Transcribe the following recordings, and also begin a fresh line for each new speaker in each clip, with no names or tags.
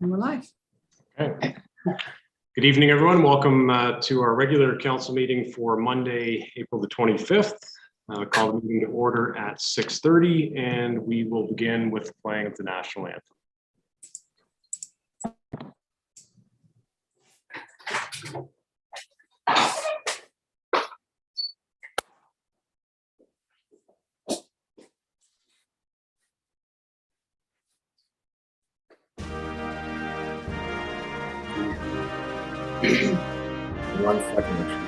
And we're live.
Okay. Good evening, everyone. Welcome to our regular council meeting for Monday, April the 25th. Call the meeting to order at 6:30, and we will begin with the playing of the National Anthem.
One second.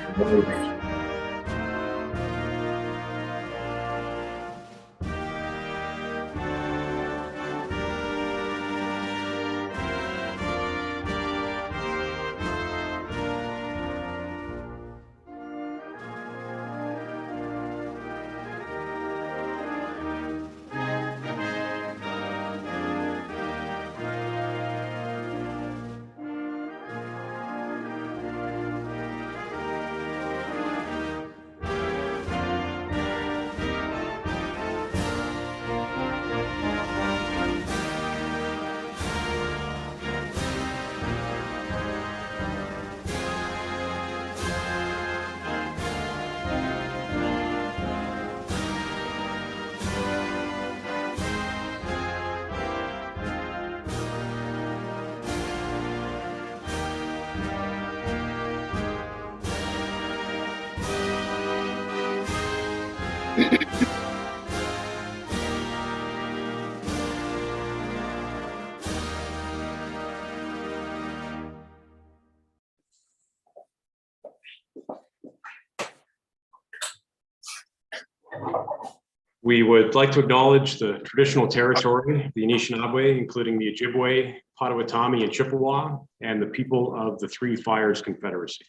We would like to acknowledge the traditional territory of the Anishinaabe, including the Ojibwe, Potawatomi, and Chippewa, and the people of the Three Fires Confederacy.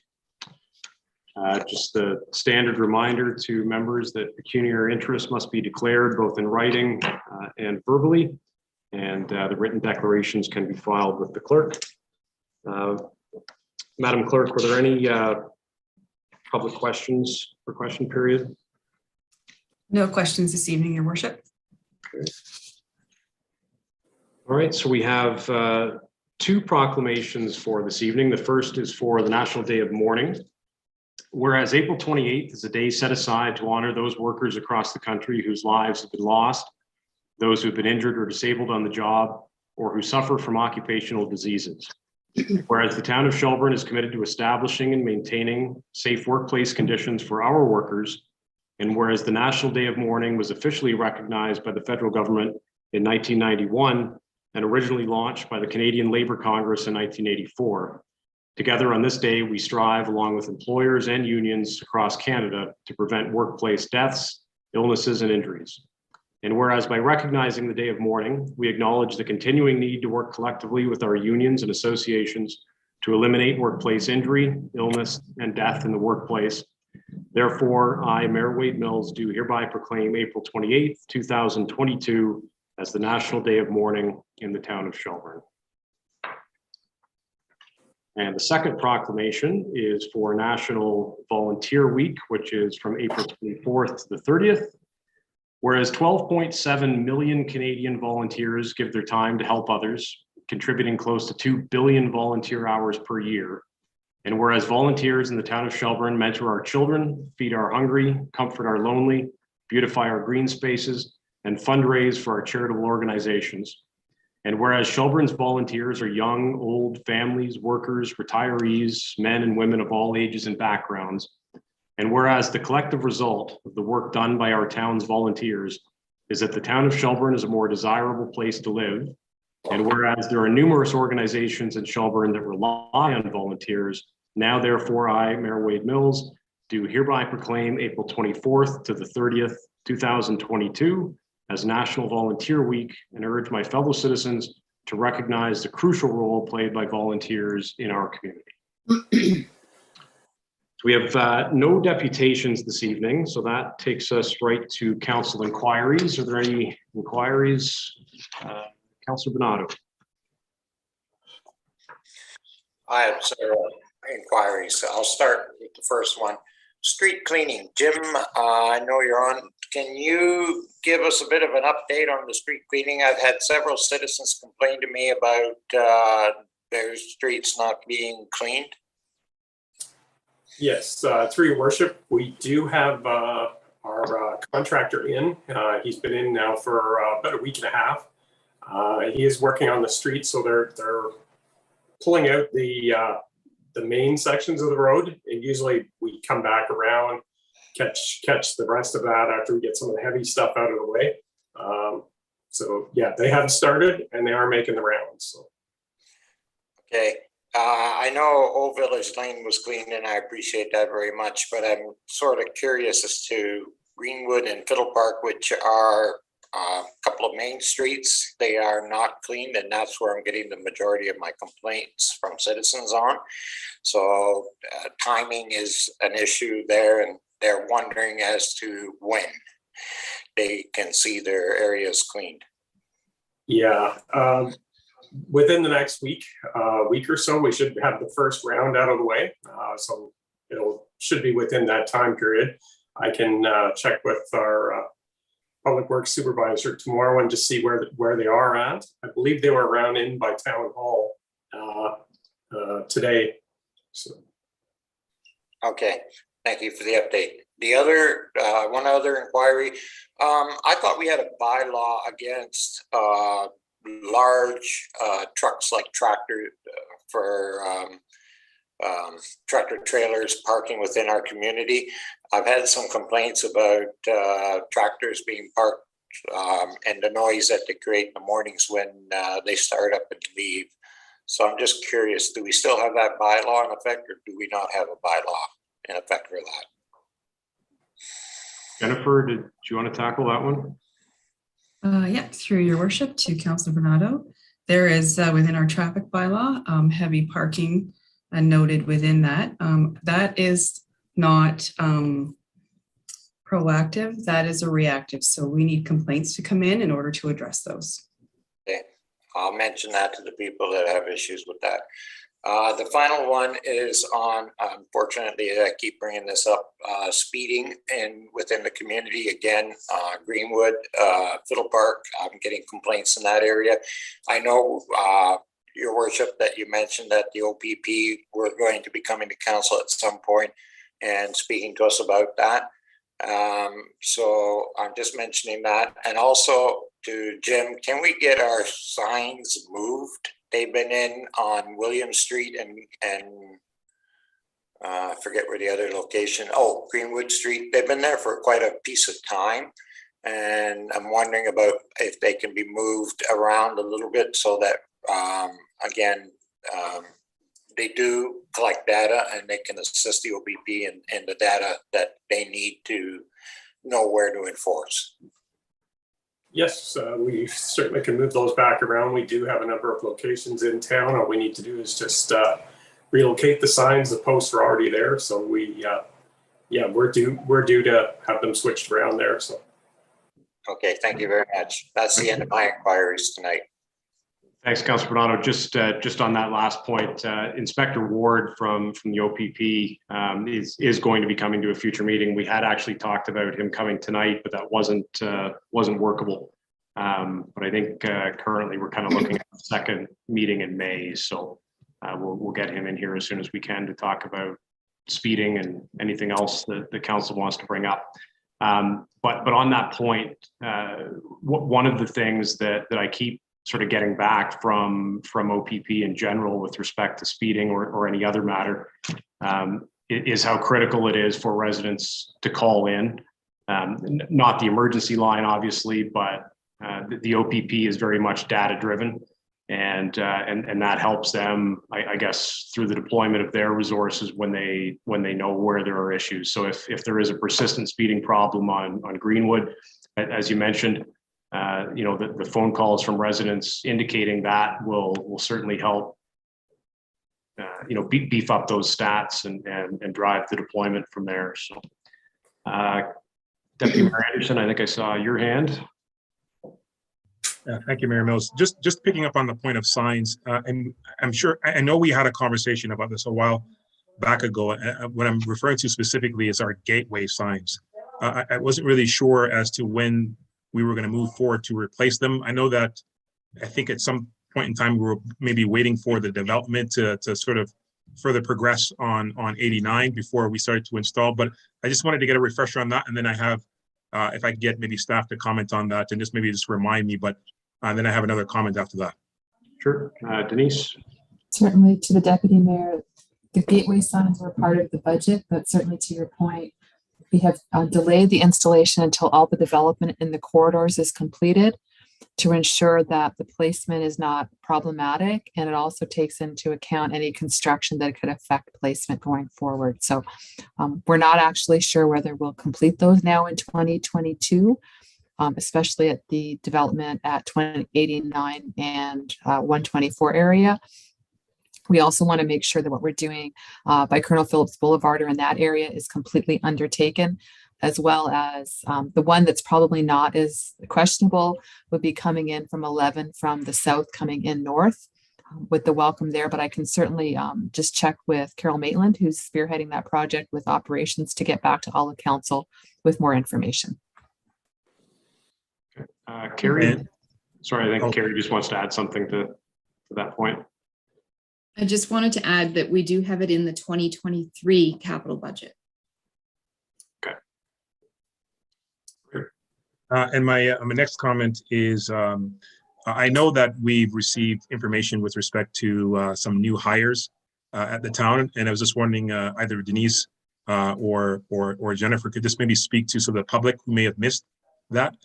Just a standard reminder to members that pecuniary interest must be declared both in writing and verbally, and the written declarations can be filed with the clerk. Madam Clerk, were there any public questions for question period?
No questions this evening, Your Worship.
Okay. All right, so we have two proclamations for this evening. The first is for the National Day of Mourning. Whereas April 28th is a day set aside to honor those workers across the country whose lives have been lost, those who've been injured or disabled on the job, or who suffer from occupational diseases. Whereas the town of Shelburne is committed to establishing and maintaining safe workplace conditions for our workers, and whereas the National Day of Mourning was officially recognized by the federal government in 1991 and originally launched by the Canadian Labour Congress in 1984, together on this day, we strive along with employers and unions across Canada to prevent workplace deaths, illnesses, and injuries. And whereas by recognizing the Day of Mourning, we acknowledge the continuing need to work collectively with our unions and associations to eliminate workplace injury, illness, and death in the workplace. Therefore, I, Mayor Wade Mills, do hereby proclaim April 28th, 2022 as the National Day of Mourning in the town of Shelburne. And the second proclamation is for National Volunteer Week, which is from April 24th to the 30th. Whereas 12.7 million Canadian volunteers give their time to help others, contributing close to 2 billion volunteer hours per year. And whereas volunteers in the town of Shelburne mentor our children, feed our hungry, comfort our lonely, beautify our green spaces, and fundraise for our charitable organizations. And whereas Shelburne's volunteers are young, old, families, workers, retirees, men and women of all ages and backgrounds. And whereas the collective result of the work done by our town's volunteers is that the town of Shelburne is a more desirable place to live. And whereas there are numerous organizations in Shelburne that rely on volunteers, now therefore I, Mayor Wade Mills, do hereby proclaim April 24th to the 30th, 2022 as National Volunteer Week, and urge my fellow citizens to recognize the crucial role played by volunteers in our community. So we have no deputations this evening, so that takes us right to council inquiries. Are there any inquiries? Councilor Bernardo.
I have several inquiries. I'll start with the first one. street cleaning. Jim, I know you're on. Can you give us a bit of an update on the street cleaning? I've had several citizens complain to me about their streets not being cleaned.
Yes, through your worship, we do have our contractor in. He's been in now for about a week and a half. He is working on the street, so they're pulling out the main sections of the road, and usually we come back around, catch the rest of that after we get some of the heavy stuff out of the way. So yeah, they have started and they are making the rounds. So.
Okay. I know Old Village Lane was cleaned and I appreciate that very much, but I'm sort of curious as to Greenwood and Fiddle Park, which are a couple of main streets. They are not cleaned, and that's where I'm getting the majority of my complaints from citizens on. So timing is an issue there, and they're wondering as to when they can see their areas cleaned.
Yeah. Within the next week or so, we should have the first round out of the way. So should be within that time period. I can check with our Public Works Supervisor tomorrow and just see where they are at. I believe they were around in by Town Hall today. So.
Okay, thank you for the update. The other, one other inquiry, I thought we had a bylaw against large trucks like tractor for tractor trailers parking within our community. I've had some complaints about tractors being parked and the noise that they create in the mornings when they start up and leave. So I'm just curious, do we still have that bylaw in effect, or do we not have a bylaw in effect for that?
Jennifer, did you want to tackle that one?
Yeah, through your worship to Councilor Bernardo. There is within our traffic bylaw, heavy parking noted within that. That is not proactive, that is a reactive. So we need complaints to come in order to address those.
Okay, I'll mention that to the people that have issues with that. The final one is on, unfortunately, I keep bringing this up, speeding within the community. Again, Greenwood, Fiddle Park, I'm getting complaints in that area. I know, your worship, that you mentioned that the OPP were going to be coming to council at some point and speaking to us about that. So I'm just mentioning that. And also to Jim, can we get our signs moved? They've been in on William Street and I forget where the other location, Greenwood Street. They've been there for quite a piece of time. And I'm wondering about if they can be moved around a little bit so that, they do collect data and they can assist the OPP in the data that they need to know where to enforce.
Yes, we certainly can move those back around. We do have a number of locations in town. All we need to do is just relocate the signs. The posts are already there, so we're due to have them switched around there. So, okay,
thank you very much. That's the end of my inquiries tonight.
Thanks, Councilor Bernardo. Just on that last point, Inspector Ward from the OPP is going to be coming to a future meeting. We had actually talked about him coming tonight, but that wasn't workable. But I think currently we're kind of looking at the second meeting in May, so we'll get him in here as soon as we can to talk about speeding and anything else that the council wants to bring up. But on that point, one of the things that I keep sort of getting back from OPP in general with respect to speeding or any other matter is how critical it is for residents to call in. Not the emergency line, obviously, but the OPP is very much data driven, and that helps them, I guess, through the deployment of their resources when they know where there are issues. So if there is a persistent speeding problem on Greenwood, as you mentioned, the phone calls from residents indicating that will certainly help, beef up those stats and drive the deployment from there. So, Deputy Mayor Anderson, I think I saw your hand.
Thank you, Mayor Mills. Just picking up on the point of signs, and I'm sure, I know we had a conversation about this a while back ago. What I'm referring to specifically is our gateway signs. I wasn't really sure as to when we were going to move forward to replace them. I know that I think at some point in time we were maybe waiting for the development to sort of further progress on 89 before we started to install. But I just wanted to get a refresher on that, and then I have, if I could get maybe staff to comment on that and just maybe just remind me. But then I have another comment after that.
Sure, Denise.
Certainly, to the Deputy Mayor, the gateway signs were part of the budget, but certainly to your point, we have delayed the installation until all the development in the corridors is completed to ensure that the placement is not problematic. And it also takes into account any construction that could affect placement going forward. So we're not actually sure whether we'll complete those now in 2022, especially at the development at 2089 and 124 area. We also want to make sure that what we're doing by Colonel Phillips Boulevard or in that area is completely undertaken, as well as the one that's probably not as questionable would be coming in from 11 from the south coming in north with the welcome there. But I can certainly just check with Carol Maitland, who's spearheading that project with operations, to get back to all of council with more information.
Carrie, sorry, I think Carrie just wants to add something to that point.
I just wanted to add that we do have it in the 2023 capital budget.
Okay.
And my next comment is, I know that we've received information with respect to some new hires at the town, and I was just wondering either Denise or Jennifer could just maybe speak to, so the public who may have missed that,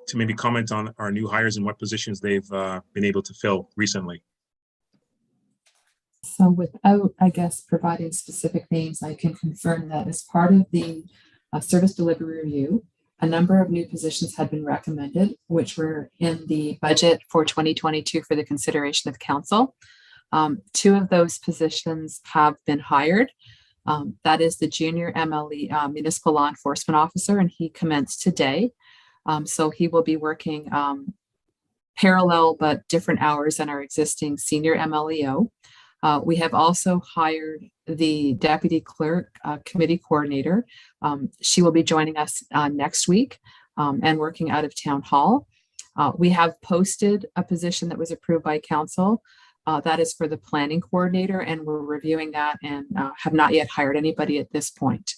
to maybe comment on our new hires and what positions they've been able to fill recently.
So without, I guess, providing specific names, I can confirm that as part of the service delivery review, a number of new positions had been recommended, which were in the budget for 2022 for the consideration of council. Two of those positions have been hired. That is the junior MLE municipal law enforcement officer, and he commenced today. So he will be working parallel but different hours than our existing senior MLEO. We have also hired the deputy clerk committee coordinator. She will be joining us next week and working out of town hall. We have posted a position that was approved by council. That is for the planning coordinator, and we're reviewing that and have not yet hired anybody at this point.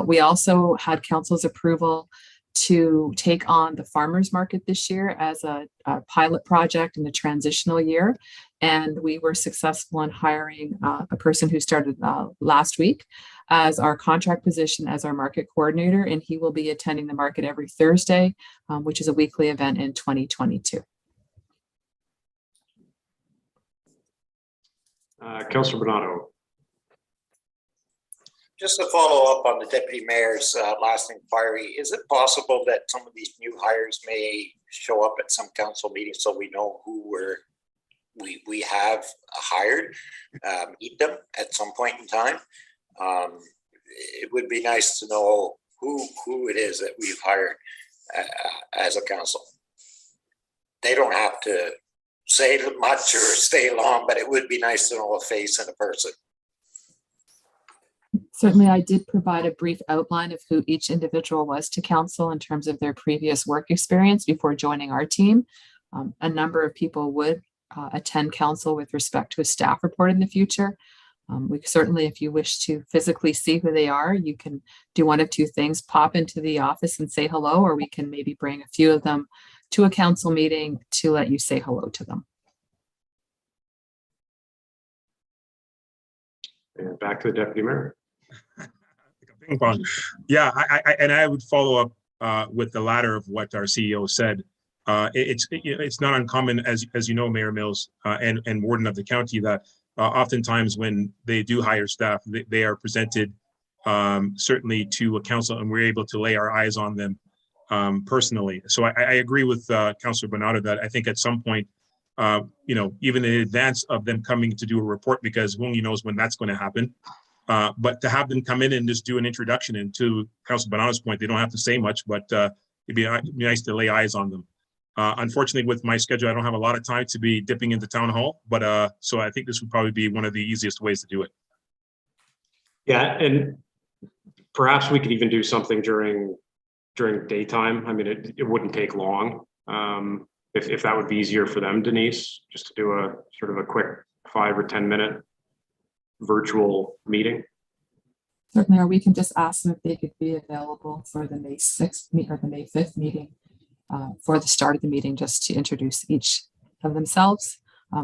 We also had council's approval to take on the farmers market this year as a pilot project in the transitional year. And we were successful in hiring a person who started last week as our contract position as our market coordinator. And he will be attending the market every Thursday, which is a weekly event in 2022.
Councillor Bernardo.
Just to follow up on the deputy mayor's last inquiry, is it possible that some of these new hires may show up at some council meetings so we know who we have hired, meet them at some point in time? It would be nice to know who it is that we've hired as a council. They don't have to say much or stay long, but it would be nice to know a face and a person.
Certainly, I did provide a brief outline of who each individual was to council in terms of their previous work experience before joining our team. A number of people would attend council with respect to a staff report in the future. We certainly, if you wish to physically see who they are, you can do one of two things: pop into the office and say hello, or we can maybe bring a few of them to a council meeting to let you say hello to them.
And back to the deputy mayor.
Yeah, I would follow up with the latter of what our CEO said. It's not uncommon, as you know, Mayor Mills and Warden of the county, that oftentimes when they do hire staff, they are presented certainly to a council, and we're able to lay our eyes on them personally. So I agree with Councillor Bernardo that I think at some point, even in advance of them coming to do a report, because who only knows when that's going to happen. But to have them come in and just do an introduction, and to Councilor Bonanno's point, they don't have to say much, but it'd be nice to lay eyes on them. Unfortunately, with my schedule, I don't have a lot of time to be dipping into town hall, but so I think this would probably be one of the easiest ways to do it.
Yeah, and perhaps we could even do something during daytime. I mean, it wouldn't take long. If that would be easier for them, Denise, just to do a sort of a quick 5 or 10 minute virtual meeting.
Certainly, or we can just ask them if they could be available for the May 6th or the May 5th meeting for the start of the meeting, just to introduce each of themselves.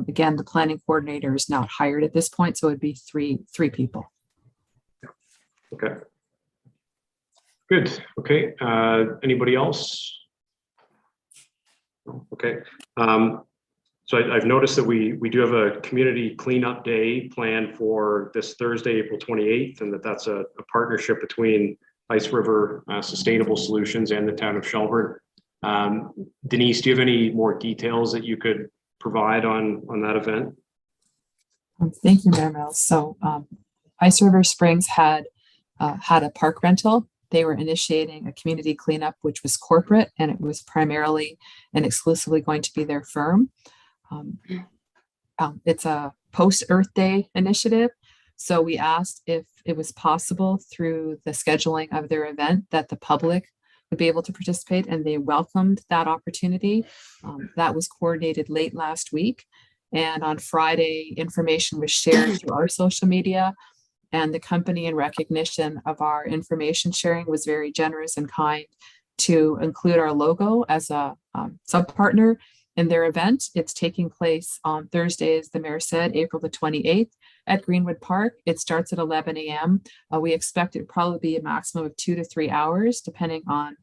Again, the planning coordinator is not hired at this point, so it'd be three people.
Okay. Good. Okay. Anybody else? Okay. So I've noticed that we do have a community cleanup day planned for this Thursday, April 28th, and that's a partnership between Ice River Sustainable Solutions and the town of Shelburne. Denise, do you have any more details that you could provide on that event?
Thank you, Mayor Mills. So Ice River Springs had a park rental. They were initiating a community cleanup, which was corporate, and it was primarily and exclusively going to be their firm. It's a post-Earth Day initiative. So we asked if it was possible through the scheduling of their event that the public would be able to participate, and they welcomed that opportunity. That was coordinated late last week. And on Friday, information was shared through our social media, and the company, in recognition of our information sharing, was very generous and kind to include our logo as a sub-partner in their event. It's taking place on Thursday, as the mayor said, April the 28th at Greenwood Park. It starts at 11 a.m. We expect it to probably be a maximum of 2 to 3 hours, depending on,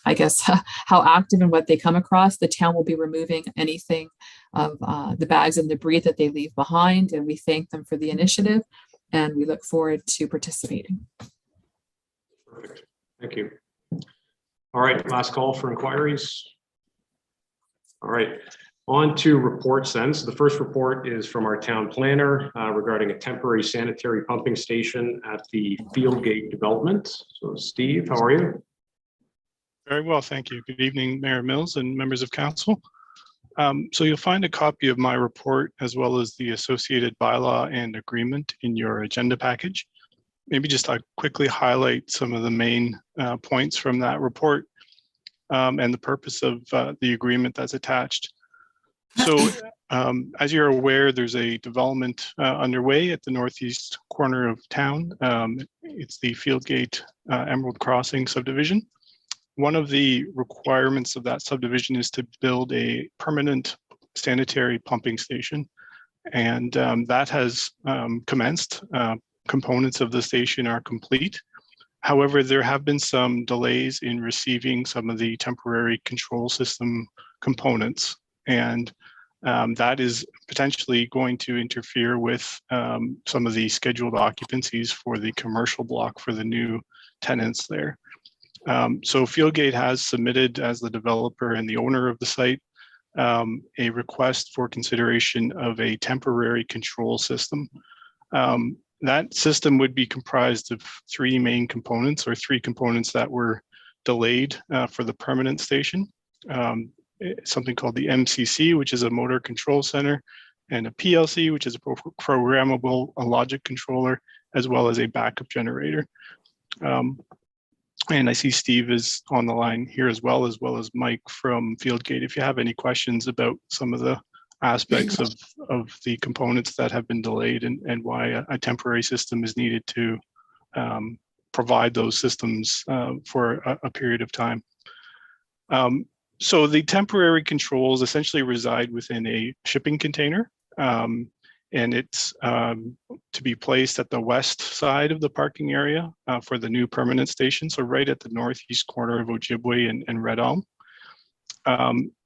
I guess, how active and what they come across. The town will be removing anything of the bags and debris that they leave behind, and we thank them for the initiative, and we look forward to participating.
Perfect. Thank you. All right, last call for inquiries. All right, on to reports then. So the first report is from our town planner regarding a temporary sanitary pumping station at the Fieldgate development. So Steve, how are you?
Very well, thank you. Good evening, Mayor Mills and members of council. So you'll find a copy of my report as well as the associated bylaw and agreement in your agenda package. Maybe just quickly highlight some of the main points from that report and the purpose of the agreement that's attached. So as you're aware, there's a development underway at the northeast corner of town. It's the Fieldgate Emerald Crossing subdivision. One of the requirements of that subdivision is to build a permanent sanitary pumping station. And that has commenced. Components of the station are complete. However, there have been some delays in receiving some of the temporary control system components. And that is potentially going to interfere with some of the scheduled occupancies for the commercial block for the new tenants there. So Fieldgate has submitted, as the developer and the owner of the site, a request for consideration of a temporary control system. That system would be comprised of 3 main components, or 3 components that were delayed for the permanent station. Something called the MCC, which is a motor control center, and a PLC, which is a programmable logic controller, as well as a backup generator. And I see Steve is on the line here as well as Mike from Fieldgate. If you have any questions about some of the aspects of the components that have been delayed and why a temporary system is needed to provide those systems for a period of time. So the temporary controls essentially reside within a shipping container. And it's to be placed at the west side of the parking area for the new permanent station. So right at the northeast corner of Ojibwe and Red Elm.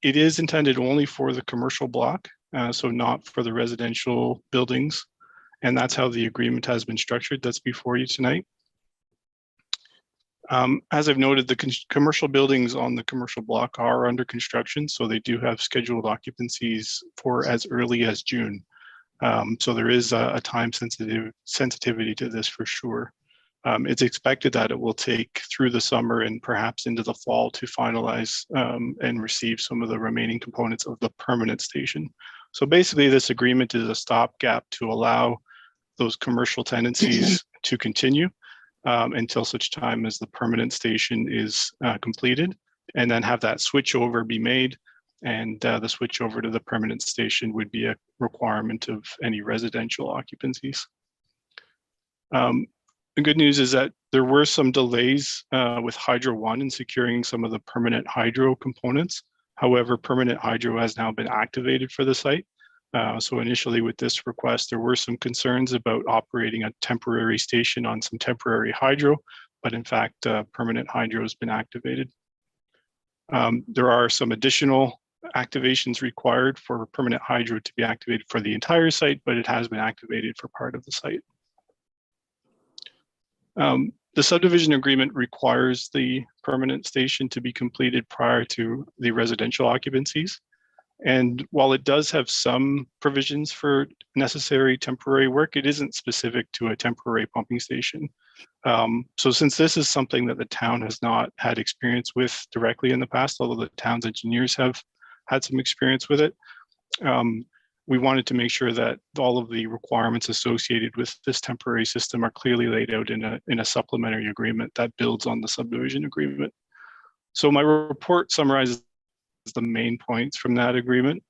It is intended only for the commercial block, so not for the residential buildings. And that's how the agreement has been structured. That's before you tonight. As I've noted, the commercial buildings on the commercial block are under construction. So they do have scheduled occupancies for as early as June. So there is a time sensitivity to this for sure. It's expected that it will take through the summer and perhaps into the fall to finalize and receive some of the remaining components of the permanent station. So basically this agreement is a stopgap to allow those commercial tenancies to continue until such time as the permanent station is completed, and then have that switch over be made. And the switch over to the permanent station would be a requirement of any residential occupancies. The good news is that there were some delays with Hydro 1 in securing some of the permanent hydro components. However, permanent hydro has now been activated for the site. So initially with this request, there were some concerns about operating a temporary station on some temporary hydro, but in fact, permanent hydro has been activated. There are some additional activations required for permanent hydro to be activated for the entire site, but it has been activated for part of the site. The subdivision agreement requires the permanent station to be completed prior to the residential occupancies. And while it does have some provisions for necessary temporary work, it isn't specific to a temporary pumping station. So since this is something that the town has not had experience with directly in the past, although the town's engineers have had some experience with it, we wanted to make sure that all of the requirements associated with this temporary system are clearly laid out in a supplementary agreement that builds on the subdivision agreement. So my report summarizes the main points from that agreement.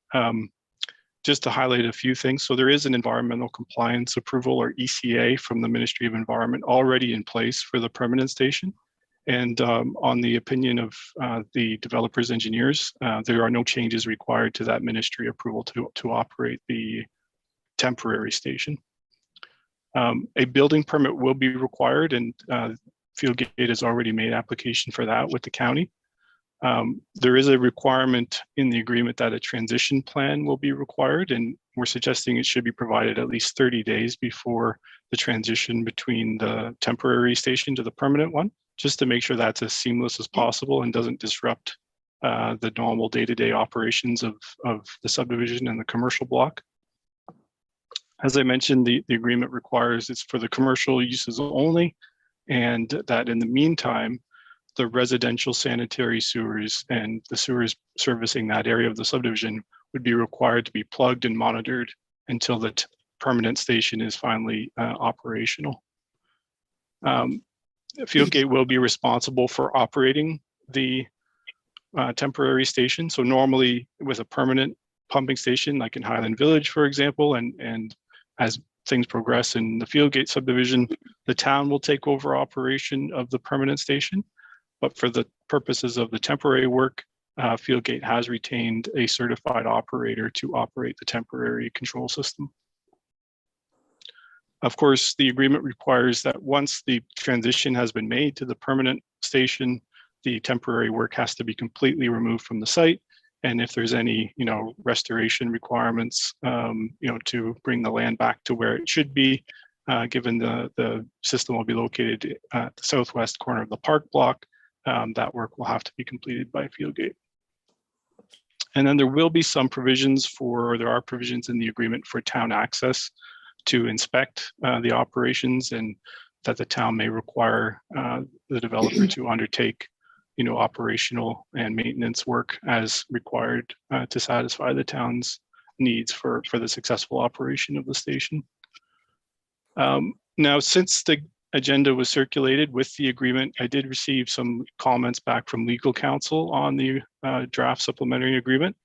Just to highlight a few things. So there is an environmental compliance approval, or ECA, from the Ministry of Environment already in place for the permanent station. And on the opinion of the developer's engineers, there are no changes required to that ministry approval to operate the temporary station. A building permit will be required, and Fieldgate has already made application for that with the county. There is a requirement in the agreement that a transition plan will be required, and we're suggesting it should be provided at least 30 days before the transition between the temporary station to the permanent one, just to make sure that's as seamless as possible and doesn't disrupt the normal day-to-day operations of the subdivision and the commercial block. As I mentioned, the agreement requires it's for the commercial uses only, and that in the meantime, the residential sanitary sewers and the sewers servicing that area of the subdivision would be required to be plugged and monitored until the permanent station is finally operational. Fieldgate will be responsible for operating the temporary station. So normally with a permanent pumping station, like in Highland Village, for example, and as things progress in the Fieldgate subdivision, the town will take over operation of the permanent station. But for the purposes of the temporary work, Fieldgate has retained a certified operator to operate the temporary control system. Of course, the agreement requires that once the transition has been made to the permanent station, the temporary work has to be completely removed from the site. And if there's any, restoration requirements, to bring the land back to where it should be, given the system will be located at the southwest corner of the park block, that work will have to be completed by Fieldgate. And then there will be some provisions there are provisions in the agreement for town access to inspect the operations, and that the town may require the developer to undertake, operational and maintenance work as required to satisfy the town's needs for the successful operation of the station. Now, since the agenda was circulated with the agreement, I did receive some comments back from legal counsel on the draft supplementary agreement.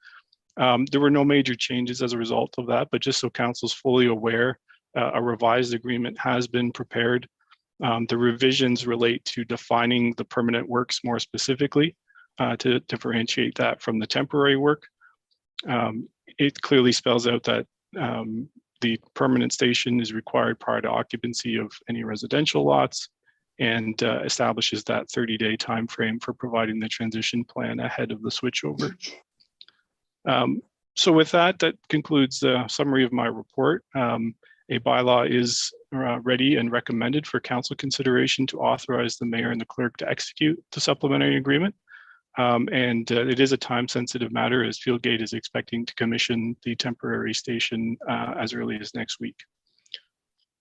There were no major changes as a result of that, but just so council's fully aware, a revised agreement has been prepared. The revisions relate to defining the permanent works more specifically to differentiate that from the temporary work. It clearly spells out that the permanent station is required prior to occupancy of any residential lots, and establishes that 30-day time frame for providing the transition plan ahead of the switchover. So with that concludes the summary of my report. A bylaw is ready and recommended for council consideration to authorize the mayor and the clerk to execute the supplementary agreement. And it is a time-sensitive matter, as Fieldgate is expecting to commission the temporary station as early as next week.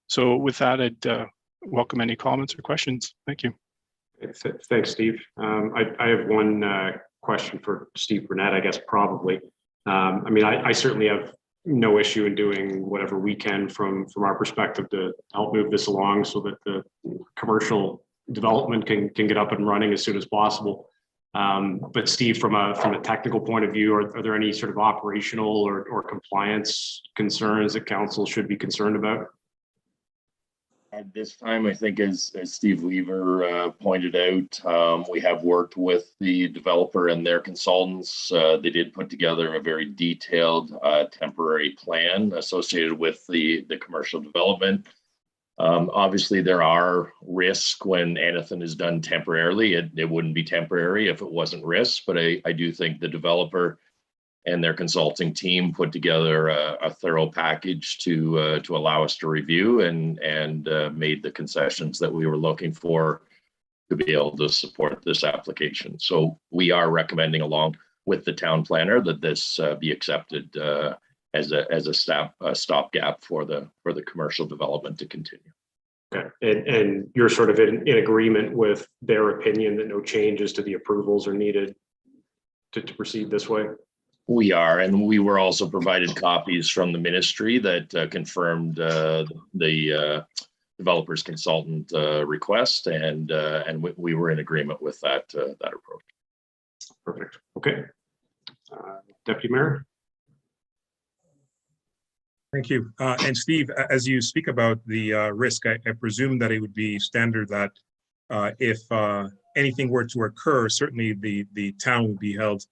So with that, I'd welcome any comments or questions. Thank you.
Thanks, Steve. I have one question for Steve Burnett, I guess, probably. I certainly have no issue in doing whatever we can from our perspective to help move this along so that the commercial development can get up and running as soon as possible. But Steve, from a technical point of view, are there any sort of operational or compliance concerns that council should be concerned about?
At this time, I think as Steve Weaver pointed out, we have worked with the developer and their consultants. They did put together a very detailed temporary plan associated with the commercial development. Obviously, there are risks when anything is done temporarily. It wouldn't be temporary if it wasn't risk, but I do think the developer and their consulting team put together a thorough package to allow us to review and made the concessions that we were looking for to be able to support this application. So we are recommending, along with the town planner, that this be accepted as a stopgap for the commercial development to continue.
Okay, and you're sort of in agreement with their opinion that no changes to the approvals are needed to proceed this way?
We are, and we were also provided copies from the ministry that confirmed the developer's consultant request, and we were in agreement with that approach.
Perfect. Okay. Deputy Mayor.
Thank you. And Steve, as you speak about the risk, I presume that it would be standard that if anything were to occur, certainly the town would be held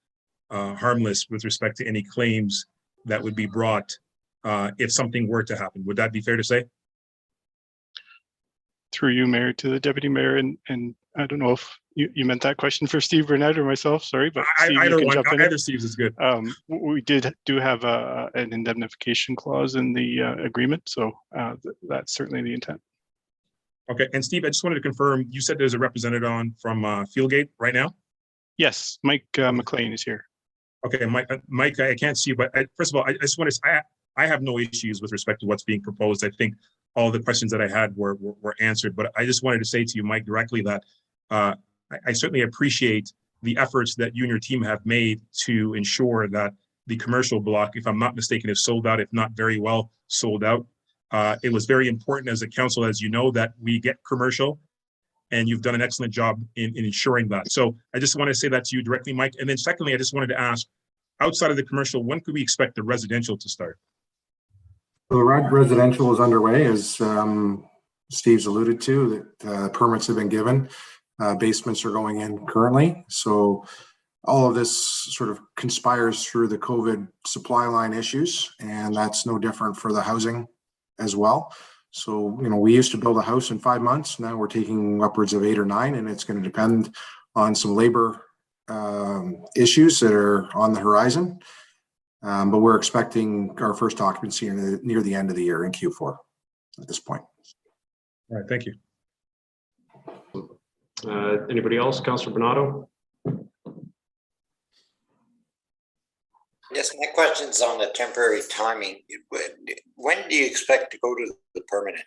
harmless with respect to any claims that would be brought if something were to happen. Would that be fair to say?
Through you, Mayor, to the Deputy Mayor, and I don't know if you meant that question for Steve Burnett or myself, sorry, but Steve,
I
you
don't
can
want
jump in.
either. Steve's is good.
We do have an indemnification clause in the agreement, so that's certainly the intent.
Okay, and Steve, I just wanted to confirm, you said there's a representative on from Fieldgate right now?
Yes, Mike McLean is here.
Okay, Mike, I can't see you, but first of all, I just want to say, I have no issues with respect to what's being proposed. I think all the questions that I had were answered, but I just wanted to say to you, Mike, directly that I certainly appreciate the efforts that you and your team have made to ensure that the commercial block, if I'm not mistaken, is sold out, if not very well sold out. It was very important as a council, as you know, that we get commercial, and you've done an excellent job in ensuring that. So I just want to say that to you directly, Mike. And then secondly, I just wanted to ask, outside of the commercial, when could we expect the residential to start?
The residential is underway, as Steve's alluded to, that permits have been given. Basements are going in currently. So all of this sort of conspires through the COVID supply line issues, and that's no different for the housing as well. So, you know, we used to build a house in 5 months. Now we're taking upwards of 8 or 9, and it's going to depend on some labor issues that are on the horizon. But we're expecting our first occupancy near the end of the year in Q4 at this point.
All right, thank you.
Anybody else? Councillor Bernardo?
Yes, my question's on the temporary timing. When do you expect to go to the permanent?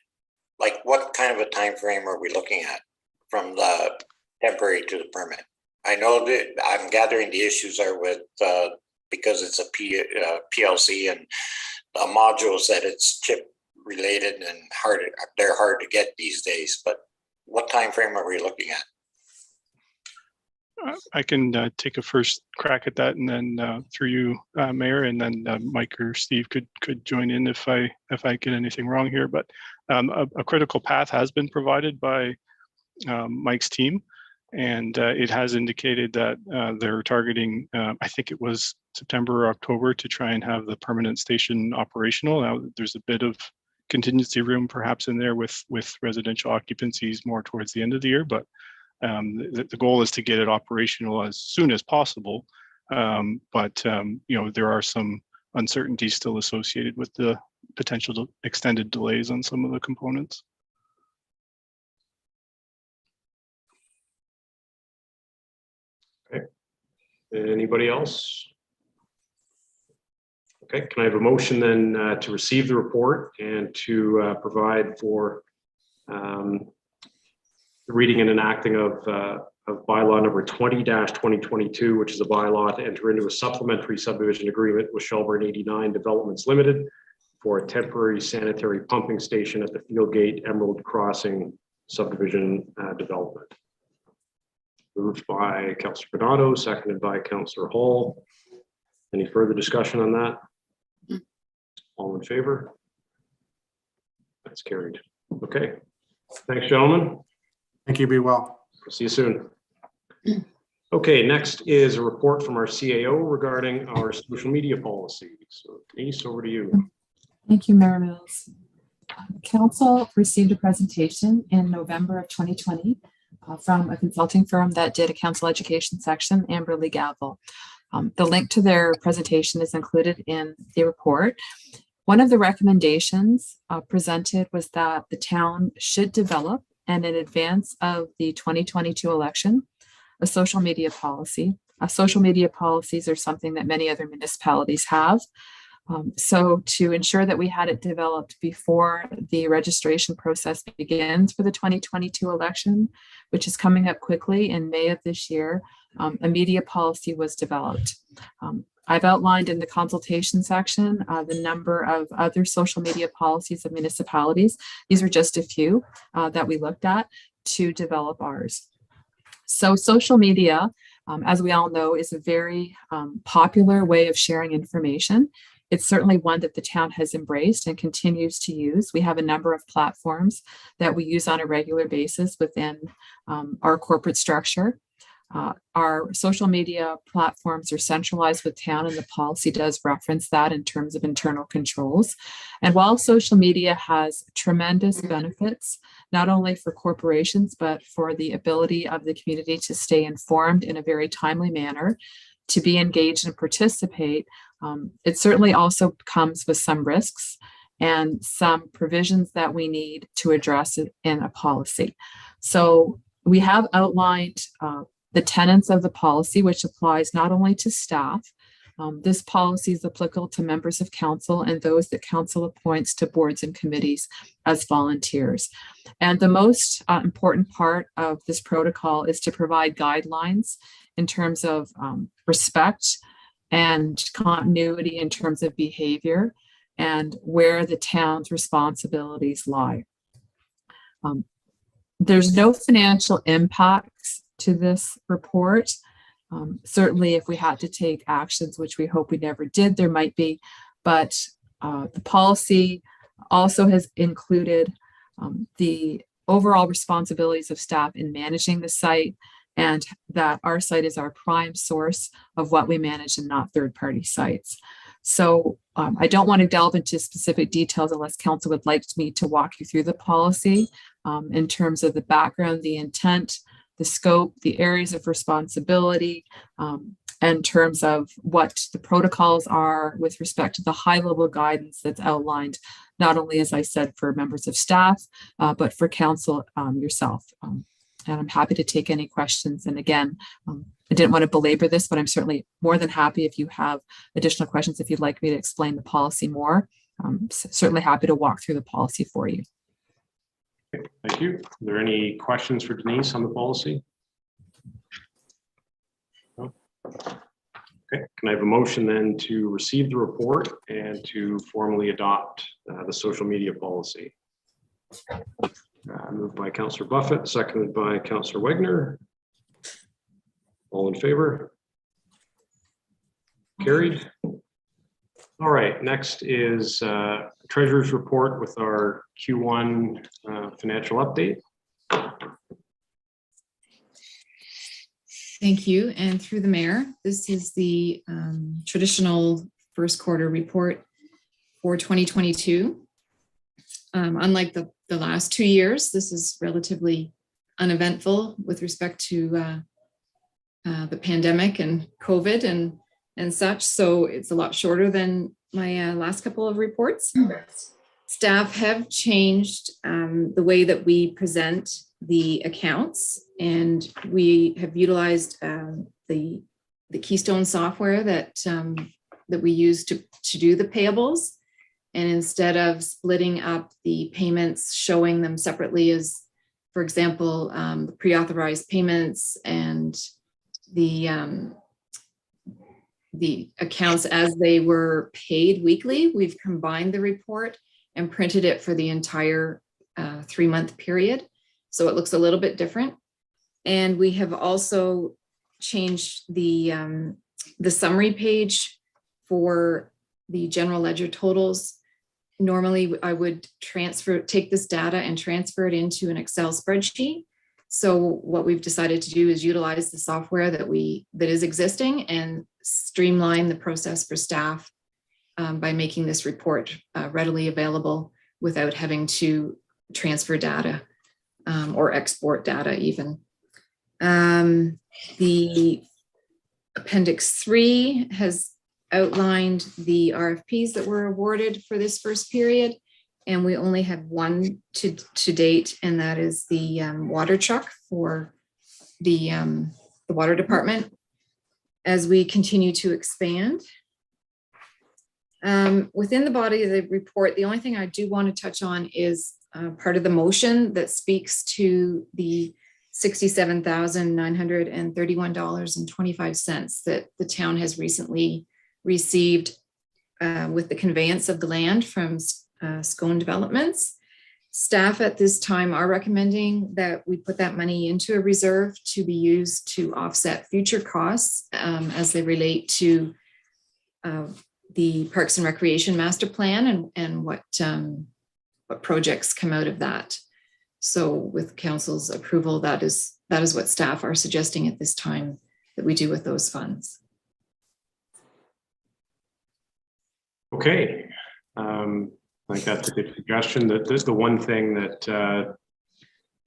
Like, what kind of a time frame are we looking at from the temporary to the permanent? I know that I'm gathering the issues are with because it's a PLC and the modules that it's chip related and they're hard to get these days. But what time frame are we looking at?
I can take a first crack at that, and then through you, Mayor, and then Mike or Steve could join in if I get anything wrong here. But a critical path has been provided by Mike's team, and it has indicated that they're targeting, I think it was September or October, to try and have the permanent station operational. Now, there's a bit of contingency room perhaps in there with residential occupancies more towards the end of the year, but the goal is to get it operational as soon as possible. But you know, there are some uncertainties still associated with the potential extended delays on some of the components.
Okay. Anybody else? Okay, can I have a motion then to receive the report and to provide for the reading and enacting of of bylaw number 20-2022, which is a bylaw to enter into a supplementary subdivision agreement with Shelburne 89 Developments Limited for a temporary sanitary pumping station at the Fieldgate Emerald Crossing subdivision development. Moved by Councillor Bernardo, seconded by Councillor Hall. Any further discussion on that? All in favor? That's carried. Okay. Thanks, gentlemen.
Thank you. Be well.
See you soon. Okay, next is a report from our CAO regarding our social media policy. So Denise, over to you.
Thank you, Mayor Mills. Council received a presentation in November of 2020 from a consulting firm that did a council education section, Amberley Gavel. The link to their presentation is included in the report. One of the recommendations presented was that the town should develop, and in advance of the 2022 election, a social media policy. Social media policies are something that many other municipalities have. So to ensure that we had it developed before the registration process begins for the 2022 election, which is coming up quickly in May of this year, a media policy was developed. I've outlined in the consultation section the number of other social media policies of municipalities. These are just a few that we looked at to develop ours. So social media, as we all know, is a very popular way of sharing information. It's certainly one that the town has embraced and continues to use. We have a number of platforms that we use on a regular basis within our corporate structure. Our social media platforms are centralized with town, and the policy does reference that in terms of internal controls. And while social media has tremendous benefits, not only for corporations, but for the ability of the community to stay informed in a very timely manner, to be engaged and participate, it certainly also comes with some risks and some provisions that we need to address it in a policy. So we have outlined the tenets of the policy, which applies not only to staff. This policy is applicable to members of council and those that council appoints to boards and committees as volunteers. And the most important part of this protocol is to provide guidelines in terms of respect and continuity in terms of behavior and where the town's responsibilities lie. There's no financial impacts to this report. Certainly if we had to take actions, which we hope we never did, there might be, but the policy also has included the overall responsibilities of staff in managing the site, and that our site is our prime source of what we manage and not third-party sites. So I don't want to delve into specific details unless council would like me to walk you through the policy in terms of the background, the intent, the scope, the areas of responsibility, in terms of what the protocols are with respect to the high-level guidance that's outlined, not only, as I said, for members of staff, but for council yourself. And I'm happy to take any questions. And again, I didn't want to belabor this, but I'm certainly more than happy if you have additional questions, if you'd like me to explain the policy more. I'm certainly happy to walk through the policy for you.
Okay, thank you. Are there any questions for Denise on the policy? No? Okay, can I have a motion then to receive the report and to formally adopt the social media policy? Moved by Councillor Buffett, seconded by Councillor Wagner. All in favor? Carried. All right, next is Treasurer's report with our Q1 financial update.
Thank you. And through the mayor, this is the traditional first quarter report for 2022. Unlike the last 2 years, this is relatively uneventful with respect to the pandemic and COVID and such. So it's a lot shorter than my last couple of reports. Staff have changed the way that we present the accounts, and we have utilized the Keystone software that we use to do the payables. And instead of splitting up the payments, showing them separately as for example, pre-authorized payments and the accounts as they were paid weekly. We've combined the report and printed it for the entire 3-month period. So it looks a little bit different. And we have also changed the summary page for the general ledger totals. Normally, I would take this data and transfer it into an Excel spreadsheet. So what we've decided to do is utilize the software that is existing and streamline the process for staff by making this report readily available without having to transfer data or export data even. The Appendix 3 has outlined the RFPs that were awarded for this first period, and we only have one to date, and that is the water truck for the water department as we continue to expand. Within the body of the report, the only thing I do want to touch on is part of the motion that speaks to the $67,931.25 that the town has recently received with the conveyance of the land from Scone Developments. Staff at this time are recommending that we put that money into a reserve to be used to offset future costs as they relate to the Parks and Recreation Master Plan and what projects come out of that. So with council's approval, that is what staff are suggesting at this time that we do with those funds.
Okay, I think that's a good suggestion. That the one thing that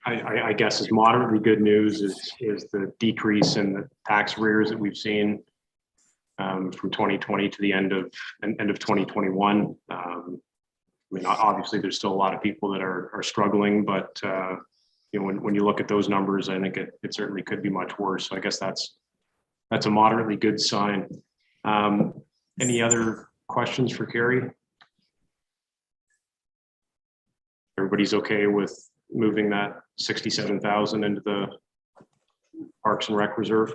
I guess is moderately good news is the decrease in the tax arrears that we've seen from 2020 to the end of 2021. I mean, obviously, there's still a lot of people that are struggling, but you know, when you look at those numbers, I think it certainly could be much worse. So I guess that's a moderately good sign. Any other questions for Carrie? Everybody's okay with moving that 67,000 into the Parks and Rec Reserve?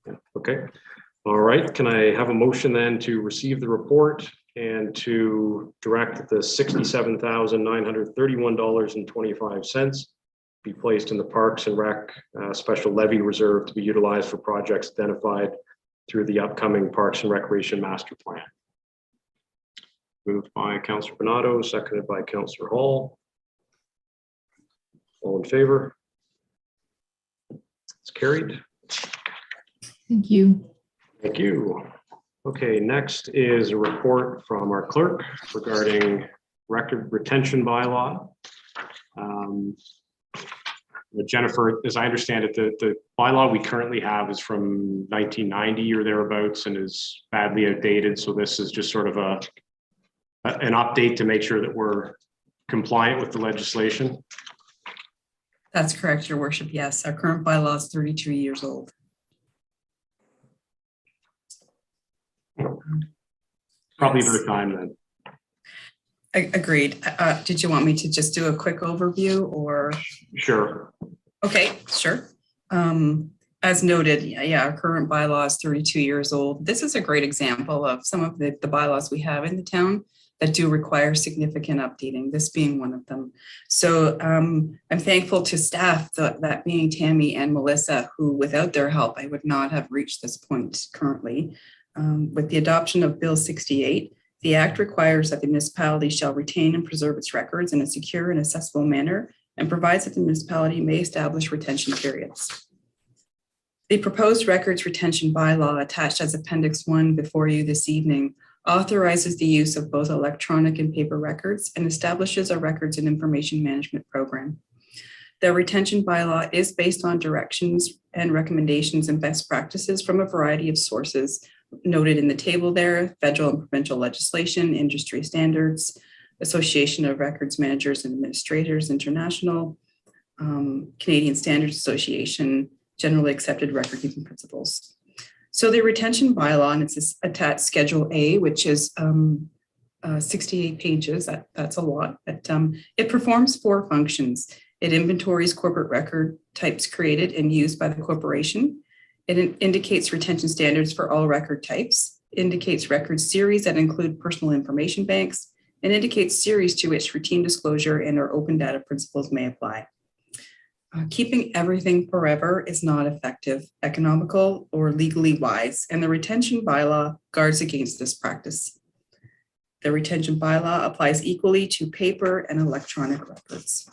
Yeah, okay. All right. Can I have a motion then to receive the report and to direct the $67,931.25 be placed in the Parks and Rec Special Levy Reserve to be utilized for projects identified through the upcoming Parks and Recreation Master Plan? Moved by Councillor Bernardo, seconded by Councillor Hall. All in favor? It's carried.
Thank you.
Thank you. Okay, next is a report from our clerk regarding record retention bylaw. Jennifer, as I understand it, the bylaw we currently have is from 1990 or thereabouts and is badly outdated. So this is just sort of an update to make sure that we're compliant with the legislation.
That's correct, Your Worship. Yes, our current bylaw is 32 years old.
Probably their time then.
Agreed. Did you want me to just do a quick overview or?
Sure.
Okay, sure. As noted, yeah, our current bylaw is 32 years old. This is a great example of some of the bylaws we have in the town that do require significant updating, this being one of them. So I'm thankful to staff, that being Tammy and Melissa, who without their help, I would not have reached this point currently. With the adoption of Bill 68, the Act requires that the municipality shall retain and preserve its records in a secure and accessible manner and provides that the municipality may establish retention periods. The proposed records retention bylaw attached as Appendix 1 before you this evening authorizes the use of both electronic and paper records and establishes a records and information management program. The retention bylaw is based on directions and recommendations and best practices from a variety of sources noted in the table there: federal and provincial legislation, industry standards, Association of Records Managers and Administrators International, Canadian Standards Association, generally accepted record-keeping principles. So the retention bylaw, and it's attached Schedule A, which is 68 pages. That's a lot. But it performs 4 functions. It inventories corporate record types created and used by the corporation. It indicates retention standards for all record types, indicates record series that include personal information banks, and indicates series to which routine disclosure and or open data principles may apply. Keeping everything forever is not effective, economical, or legally wise, and the retention bylaw guards against this practice. The retention bylaw applies equally to paper and electronic records.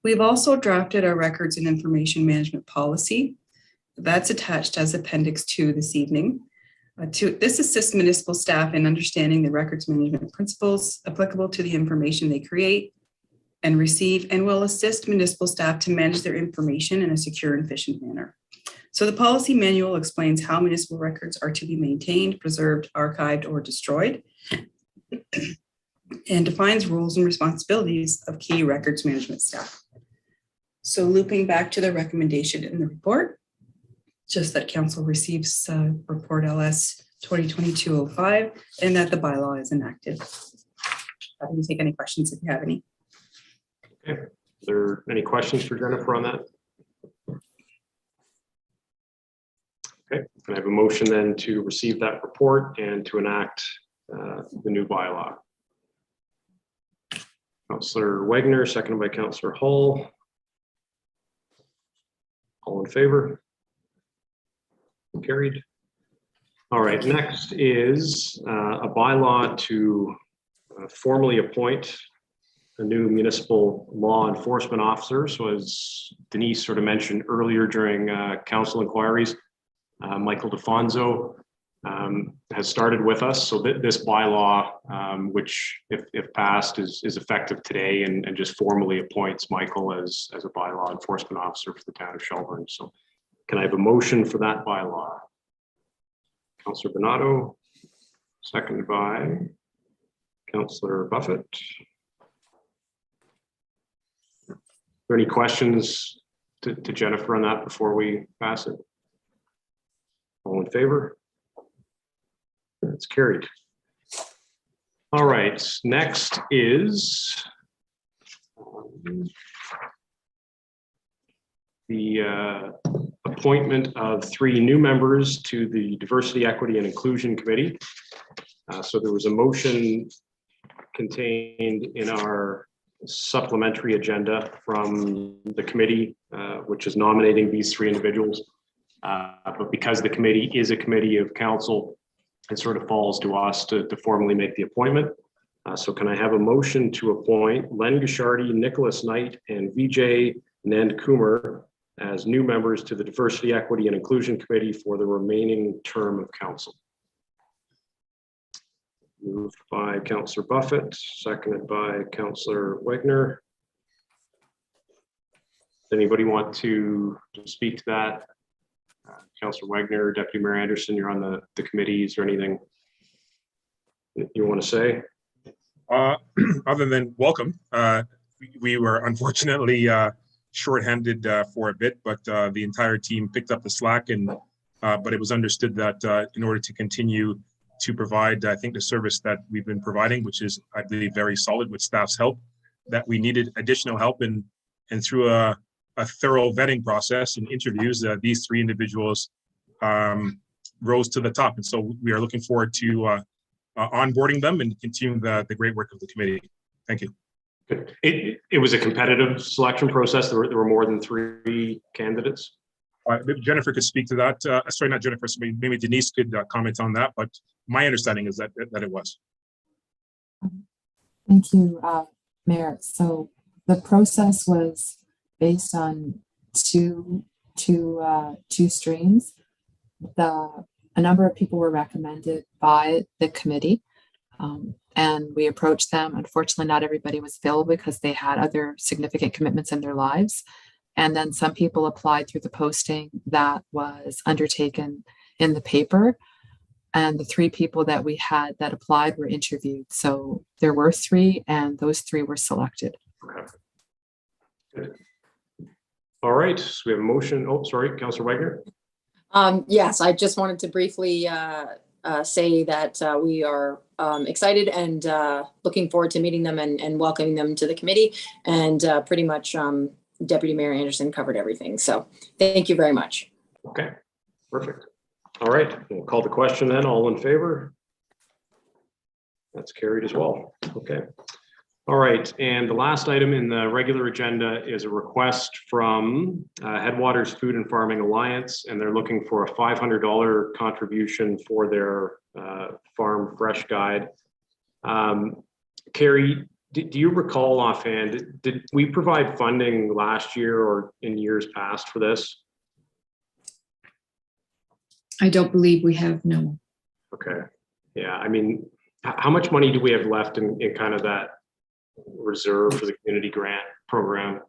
We've also drafted our records and information management policy. That's attached as Appendix 2 this evening. This assists municipal staff in understanding the records management principles applicable to the information they create and receive, and will assist municipal staff to manage their information in a secure and efficient manner. So the policy manual explains how municipal records are to be maintained, preserved, archived, or destroyed, and defines roles and responsibilities of key records management staff. So looping back to the recommendation in the report, just that council receives report LS 2022-05 and that the bylaw is enacted. Happy to take any questions if you have any.
Okay. Are there any questions for Jennifer on that? Okay, can I have a motion then to receive that report and to enact the new bylaw? Councillor Wagner, seconded by Councillor Hall. All in favor? Carried. All right, next is a bylaw to formally appoint a new municipal law enforcement officer. So as Denise sort of mentioned earlier during council inquiries, Michael DeFonso has started with us. So this bylaw, which if passed is effective today and just formally appoints Michael as a bylaw enforcement officer for the town of Shelburne. So can I have a motion for that bylaw? Councillor Bernardo, seconded by Councillor Buffett. Are there any questions to Jennifer on that before we pass it? All in favor? That's carried. All right, next is the appointment of 3 new members to the Diversity, Equity, and Inclusion Committee. So there was a motion contained in our supplementary agenda from the committee, which is nominating these 3 individuals. But because the committee is a committee of council, it sort of falls to us to formally make the appointment. So can I have a motion to appoint Len Gashardi, Nicholas Knight, and Vijay Nand Kumar as new members to the Diversity, Equity, and Inclusion Committee for the remaining term of council? Moved by Councillor Buffett, seconded by Councillor Wagner. Does anybody want to speak to that? Councillor Wagner, Deputy Mayor Anderson, you're on the committee. Is there anything you want to say?
Other than welcome. We were unfortunately shorthanded for a bit, but the entire team picked up the slack, and but it was understood that in order to continue to provide, I think, the service that we've been providing, which is, I believe, very solid with staff's help, that we needed additional help, and through a thorough vetting process and interviews, these 3 individuals rose to the top. And so we are looking forward to onboarding them and continuing the great work of the committee. Thank you.
Good. It was a competitive selection process. There were more than 3 candidates.
Maybe Jennifer could speak to that. Sorry, not Jennifer. So maybe Denise could comment on that. But my understanding is that it was.
Thank you, Mayor. So the process was based on two streams. A number of people were recommended by the committee, and we approached them. Unfortunately, not everybody was available because they had other significant commitments in their lives. And then some people applied through the posting that was undertaken in the paper. And the 3 people that we had that applied were interviewed. So there were 3, and those 3 were selected.
Okay. Good. All right, so we have a motion. Oh, sorry, Councillor Wagner.
Yes, I just wanted to briefly say that we are excited and looking forward to meeting them and welcoming them to the committee. And pretty much Deputy Mayor Anderson covered everything. So thank you very much.
Okay, perfect. All right, we'll call the question then. All in favor? That's carried as well. Okay. All right, and the last item in the regular agenda is a request from Headwaters Food and Farming Alliance, and they're looking for a $500 contribution for their Farm Fresh Guide. Carrie, do you recall offhand, did we provide funding last year or in years past for this?
I don't believe we have, no.
Okay, yeah, I mean, how much money do we have left in kind of that reserve for the community grant program?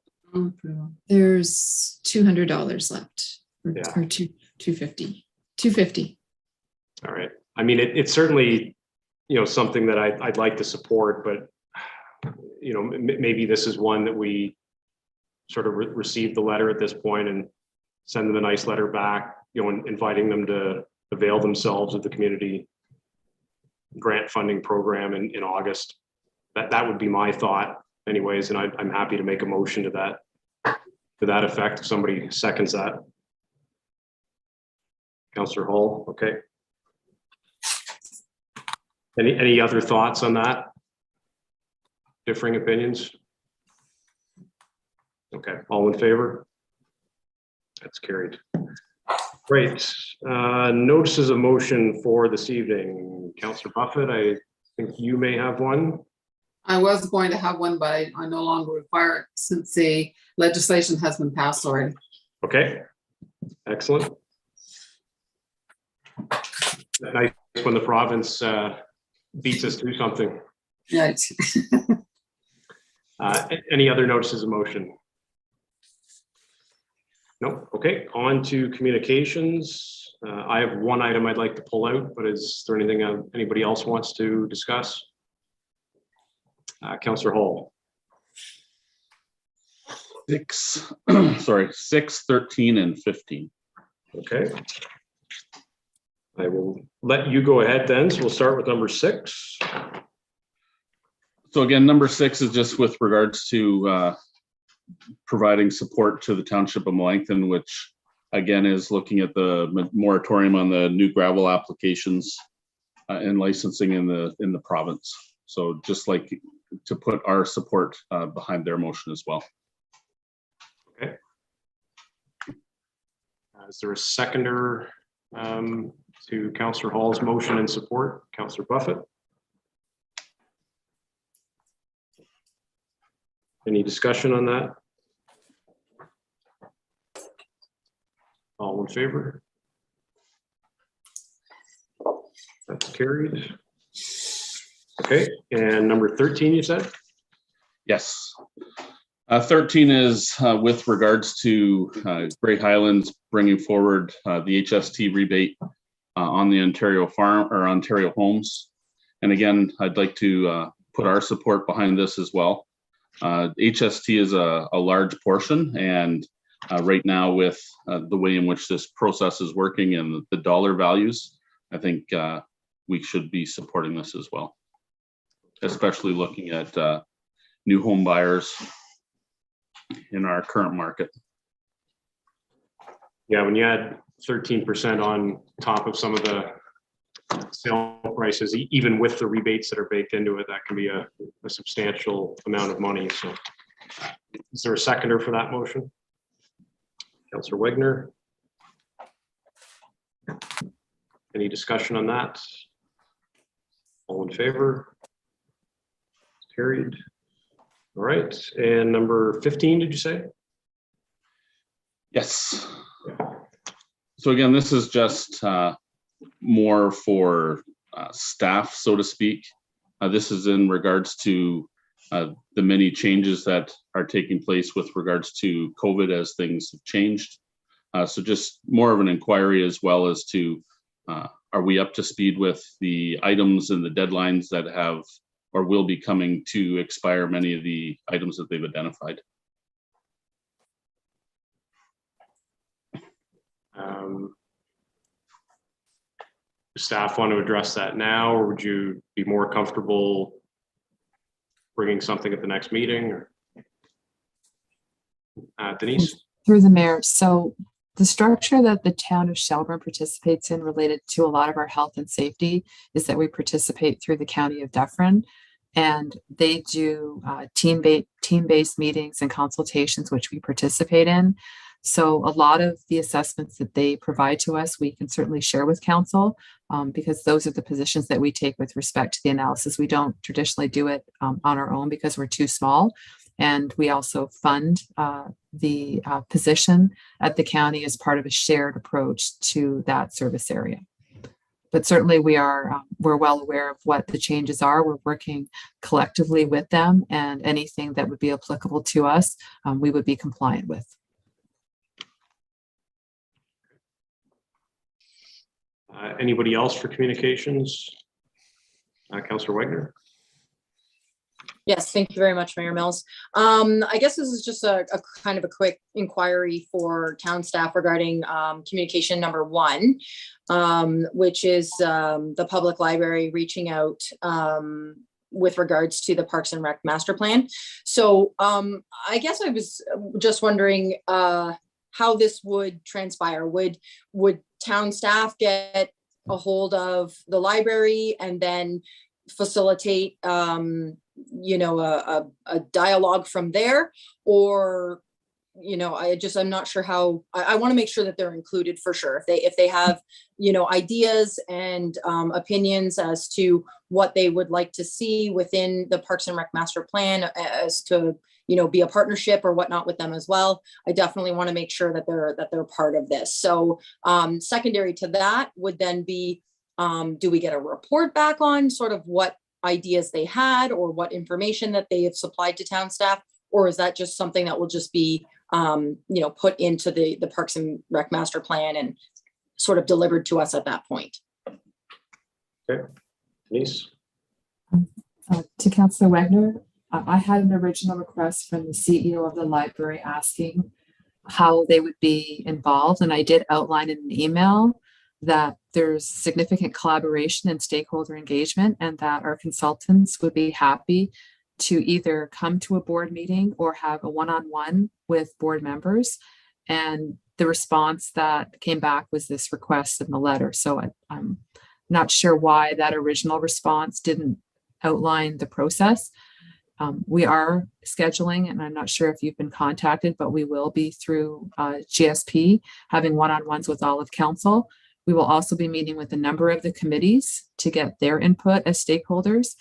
There's $200 left, or,
Yeah.
or 250. 250.
All right. I mean, it's certainly, something that I'd like to support, but maybe this is one that we sort of receive the letter at this point and send them a nice letter back, inviting them to avail themselves of the community grant funding program in August. That would be my thought anyways, and I'm happy to make a motion to that effect if somebody seconds that. Councillor Hall, okay. Any other thoughts on that? Differing opinions? Okay, all in favor? That's carried. Great. Notices of motion for this evening. Councillor Buffett, I think you may have one.
I was going to have one, but I no longer require it since the legislation has been passed already.
Okay, excellent. Nice when the province beats us to something.
Right.
Any other notices of motion? No. Okay, on to communications. I have one item I'd like to pull out, but is there anything anybody else wants to discuss? Councillor Hall.
6, 13, and 15.
Okay. I will let you go ahead then. So we'll start with number 6.
So again, number 6 is just with regards to providing support to the Township of Malankan, which again is looking at the moratorium on the new gravel applications and licensing in the province. So just like to put our support behind their motion as well.
Okay. Is there a seconder to Councillor Hall's motion in support? Councillor Buffett. Any discussion on that? All in favor? That's carried. Okay, and number 13, you said?
Yes. 13 is with regards to Grey Highlands bringing forward the HST rebate on the Ontario farm or Ontario homes. And again, I'd like to put our support behind this as well. HST is a large portion, and right now with the way in which this process is working and the dollar values, I think we should be supporting this as well, especially looking at new home buyers in our current market.
Yeah, when you add 13% on top of some of the sale prices, even with the rebates that are baked into it, that can be a substantial amount of money. So is there a seconder for that motion? Councillor Wegner. Any discussion on that? All in favor? Carried. All right, and number 15, did you say?
Yes. So again, this is just more for staff, so to speak. This is in regards to the many changes that are taking place with regards to COVID as things have changed. So just more of an inquiry as well as to, are we up to speed with the items and the deadlines that have or will be coming to expire many of the items that they've identified.
staff want to address that now, or would you be more comfortable bringing something at the next meeting? Or Denise?
Through the mayor. So the structure that the town of Shelburne participates in related to a lot of our health and safety is that we participate through the county of Dufferin, and they do team-based meetings and consultations, which we participate in. So a lot of the assessments that they provide to us, we can certainly share with council, because those are the positions that we take with respect to the analysis. We don't traditionally do it on our own because we're too small. And we also fund the position at the county as part of a shared approach to that service area. But certainly we're well aware of what the changes are. We're working collectively with them, and anything that would be applicable to us, we would be compliant with.
Anybody else for communications? Councillor Wagner?
Yes, thank you very much, Mayor Mills. I guess this is just a kind of a quick inquiry for town staff regarding communication number 1, which is the public library reaching out with regards to the Parks and Rec master plan. So I guess I was just wondering how this would transpire. Would town staff get a hold of the library and then facilitate a dialogue from there? Or I'm not sure how. I want to make sure that they're included for sure. If they have ideas and opinions as to what they would like to see within the Parks and Rec master plan, as to be a partnership or whatnot with them as well, I definitely want to make sure that they're part of this. So secondary to that would then be, do we get a report back on sort of what ideas they had or what information that they have supplied to town staff? Or is that just something that will just be put into the Parks and Rec master plan and sort of delivered to us at that point?
Okay, Denise?
To Councillor Wagner, I had an original request from the CEO of the library asking how they would be involved, and I did outline in an email that there's significant collaboration and stakeholder engagement, and that our consultants would be happy to either come to a board meeting or have a one-on-one with board members. And the response that came back was this request in the letter. So I'm not sure why that original response didn't outline the process. We are scheduling, and I'm not sure if you've been contacted, but we will be through GSP having one-on-ones with all of council. We will also be meeting with a number of the committees to get their input as stakeholders,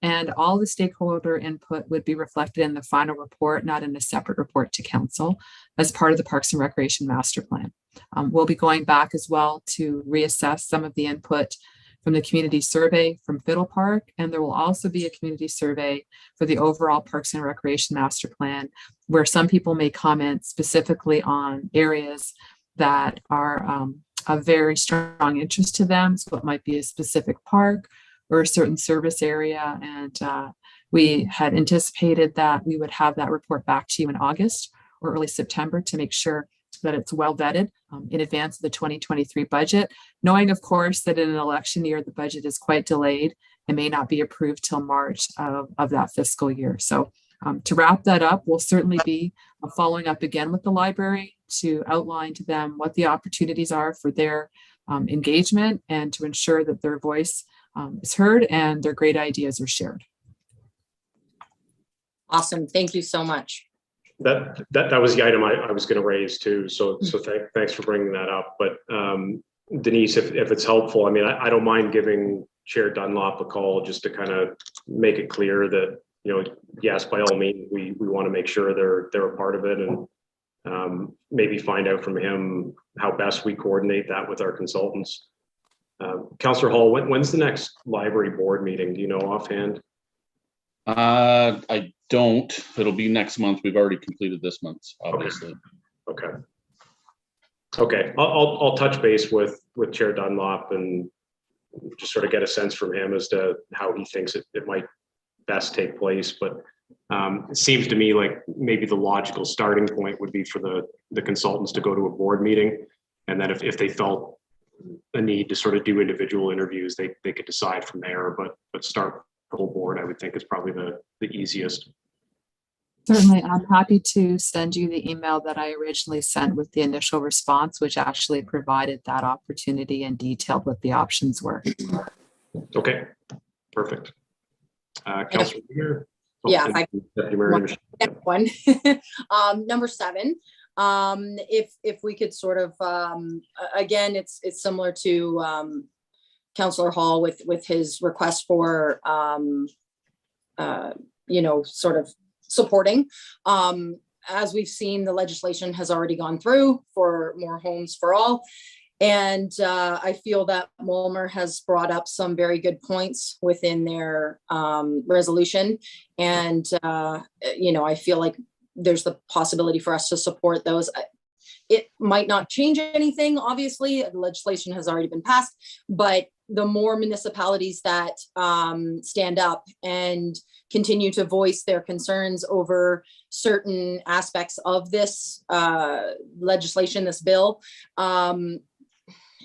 and all the stakeholder input would be reflected in the final report, not in a separate report to council, as part of the Parks and Recreation Master Plan. We'll be going back as well to reassess some of the input from the community survey from Fiddle Park, and there will also be a community survey for the overall Parks and Recreation Master Plan, where some people may comment specifically on areas that are of very strong interest to them. So it might be a specific park or a certain service area. And we had anticipated that we would have that report back to you in August or early September to make sure that it's well vetted in advance of the 2023 budget, knowing of course that in an election year, the budget is quite delayed and may not be approved till March of that fiscal year. So to wrap that up, we'll certainly be following up again with the library to outline to them what the opportunities are for their engagement and to ensure that their voice is heard and their great ideas are shared.
Awesome. Thank you so much.
That was the item I was going to raise too. So thanks for bringing that up. But Denise, if it's helpful, I mean, I don't mind giving Chair Dunlop a call just to kind of make it clear that, yes, by all means, we want to make sure they're a part of it, and maybe find out from him how best we coordinate that with our consultants. Councillor Hall, when's the next library board meeting? Do you know offhand?
I don't. It'll be next month. We've already completed this month's, obviously.
Okay. I'll touch base with Chair Dunlop and just sort of get a sense from him as to how he thinks it might best take place. But it seems to me like maybe the logical starting point would be for the consultants to go to a board meeting, and then if they felt a need to sort of do individual interviews, they could decide from there, but start the whole board, I would think, is probably the easiest.
Certainly, I'm happy to send you the email that I originally sent with the initial response, which actually provided that opportunity and detailed what the options were.
Okay, perfect. Councilor Weir?
Yeah,
Deputy Mayor Anderson.
one. Number 7. If we could sort of, again, it's similar to Councillor Hall with his request for, sort of supporting. As we've seen, the legislation has already gone through for more homes for all. And I feel that Mulmer has brought up some very good points within their resolution. And, I feel like there's the possibility for us to support those. It might not change anything, obviously, the legislation has already been passed, but the more municipalities that stand up and continue to voice their concerns over certain aspects of this legislation, this bill,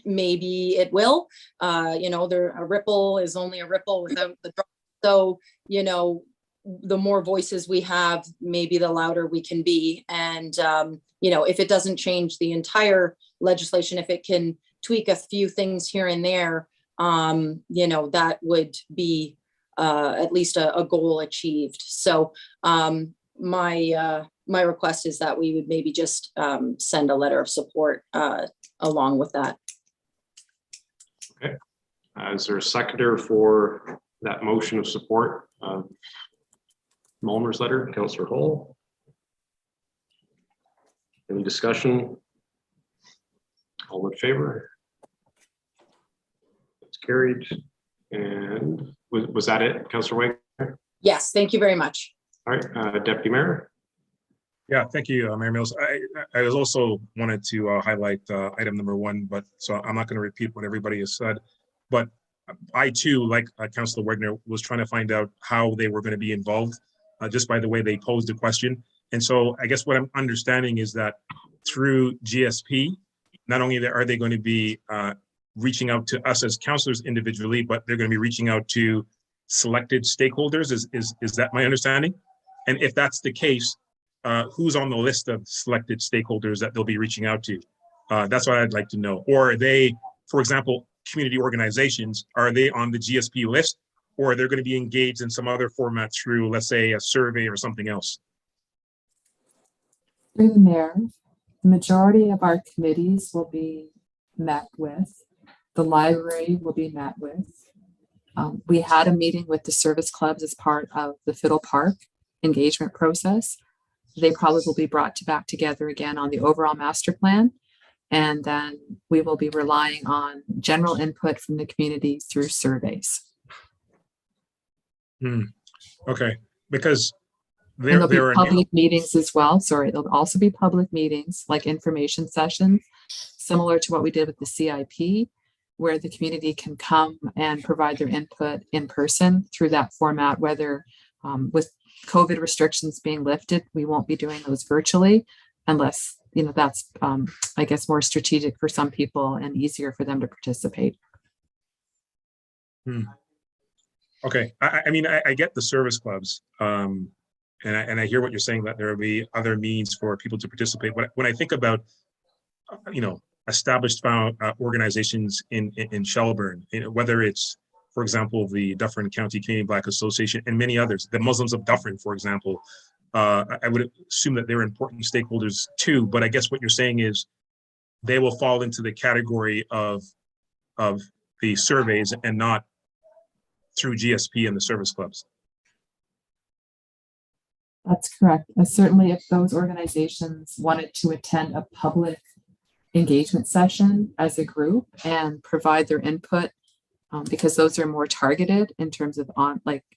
maybe it will. A ripple is only a ripple without the drop. So, the more voices we have, maybe the louder we can be. And, if it doesn't change the entire legislation, if it can tweak a few things here and there, that would be at least a goal achieved. So my request is that we would maybe just send a letter of support along with that.
Okay. Is there a seconder for that motion of support of Mulmer's letter? Councillor Hall? Any discussion? All in favor? It's carried. And was that it, Councillor Wagner?
Yes, thank you very much.
All right, Deputy Mayor.
Yeah, thank you, Mayor Mills. I was also wanted to highlight item number 1, but so I'm not going to repeat what everybody has said. But I too, like Councillor Wagner, was trying to find out how they were going to be involved just by the way they posed the question. And so I guess what I'm understanding is that through GSP, not only are they going to be reaching out to us as councillors individually, but they're going to be reaching out to selected stakeholders. Is that my understanding? And if that's the case, who's on the list of selected stakeholders that they'll be reaching out to? That's what I'd like to know. Or are they, for example, community organizations, are they on the GSP list, or are they going to be engaged in some other format through, let's say, a survey or something else?
Through the mayor, the majority of our committees will be met with. The library will be met with. We had a meeting with the service clubs as part of the Fiddle Park engagement process. They probably will be brought back together again on the overall master plan. And then we will be relying on general input from the community through surveys.
Okay, because
there'll be public meetings as well. Sorry, there'll also be public meetings like information sessions, similar to what we did with the CIP, where the community can come and provide their input in person through that format, whether with COVID restrictions being lifted, we won't be doing those virtually unless, that's, I guess, more strategic for some people and easier for them to participate.
Okay, I mean, I get the service clubs, and I hear what you're saying, that there will be other means for people to participate. When I think about, established organizations in Shelburne, whether it's, for example, the Dufferin County Canadian Black Association and many others, the Muslims of Dufferin, for example, I would assume that they're important stakeholders too, but I guess what you're saying is they will fall into the category of the surveys and not through GSP and the service clubs.
That's correct. And certainly if those organizations wanted to attend a public engagement session as a group and provide their input, because those are more targeted in terms of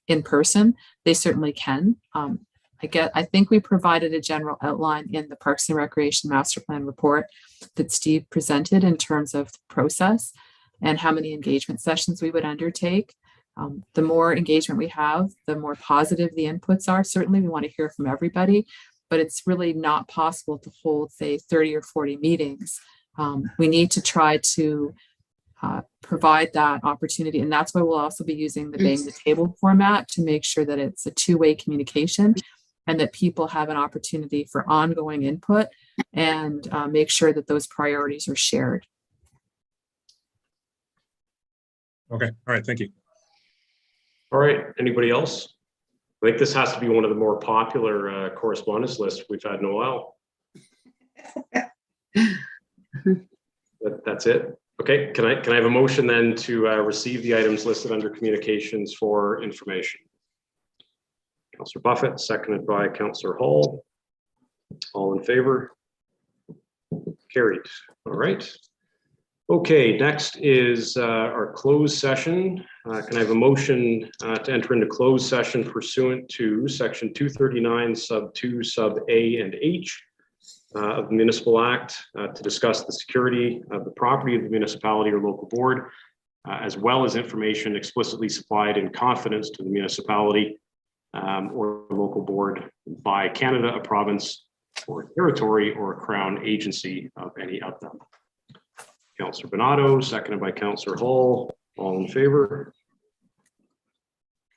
in person, they certainly can. I think we provided a general outline in the Parks and Recreation Master Plan report that Steve presented in terms of the process and how many engagement sessions we would undertake. The more engagement we have, the more positive the inputs are. Certainly we want to hear from everybody, but it's really not possible to hold, say, 30 or 40 meetings. We need to try to provide that opportunity. And that's why we'll also be using the bang the table format to make sure that it's a two-way communication and that people have an opportunity for ongoing input and make sure that those priorities are shared.
Okay, all right, thank you.
All right, anybody else? I think this has to be one of the more popular correspondence lists we've had in a while. That's it. Okay, can I have a motion then to receive the items listed under communications for information? Councillor Buffett, seconded by Councillor Hall. All in favor? Carried. All right. Okay, next is our closed session. Can I have a motion to enter into closed session pursuant to section 239 sub 2 sub A and H of the Municipal Act to discuss the security of the property of the municipality or local board, as well as information explicitly supplied in confidence to the municipality or local board by Canada, a province, or a territory, or a crown agency of any of them. Councillor Bernardo, seconded by Councillor Hall. All in favor?